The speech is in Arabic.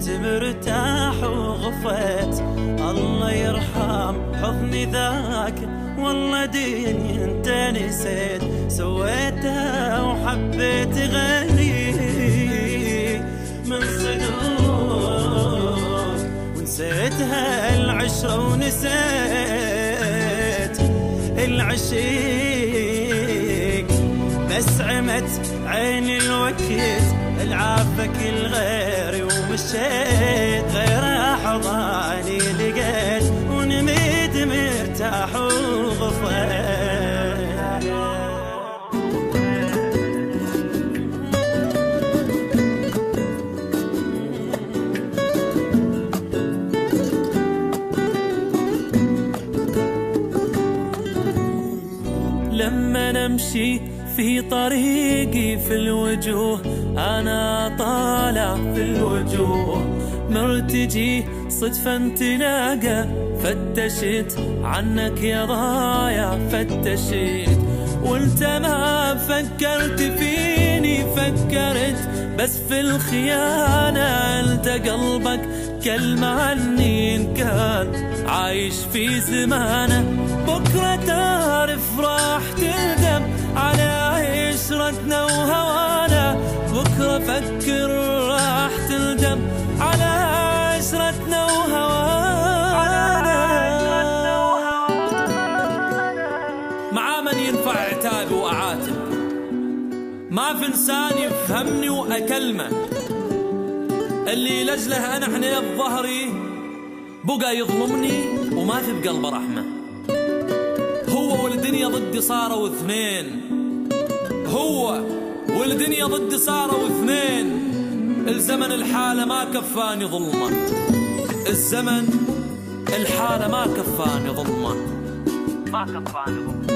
بقيت مرتاح وغفيت. الله يرحم حضني ذاك، والله ديني انت نسيت. سويتها وحبيت غيري من صدوق، ونسيتها العشرة ونسيت العشيق. بس عمت عيني الوقت العافك الغيري، ومشيت غير حضاني لقيت، ونميت مرتاح وغفيت. لما نمشي في طريقي في الوجوه، أنا طالع في الوجوه مرتجي صدفة تلاقى. فتشت عنك يا ضايع فتشت، وانت ما فكرت فيني، فكرت بس في الخيانة. انت قلبك كلمة عني إن كان عايش في زمانه. بكرة تعرف راح تندم على عشرتنا وهوانا، بكرة فكر راح تندم على عشرتنا وهوانا. مع من ينفع عتابي وأعاتب، ما في إنسان يفهمني وأكلمه. اللي لجله أنا حنيت ظهري بقى يظلمني وما في بقلبه رحمة. هو والدنيا ضدي صاروا اثنين، هو والدنيا ضدي صاروا اثنين. الزمن الحالة ما كفاني ظلمه، الزمن الحالة ما كفاني ظلمه، ما كفاني ظلمه.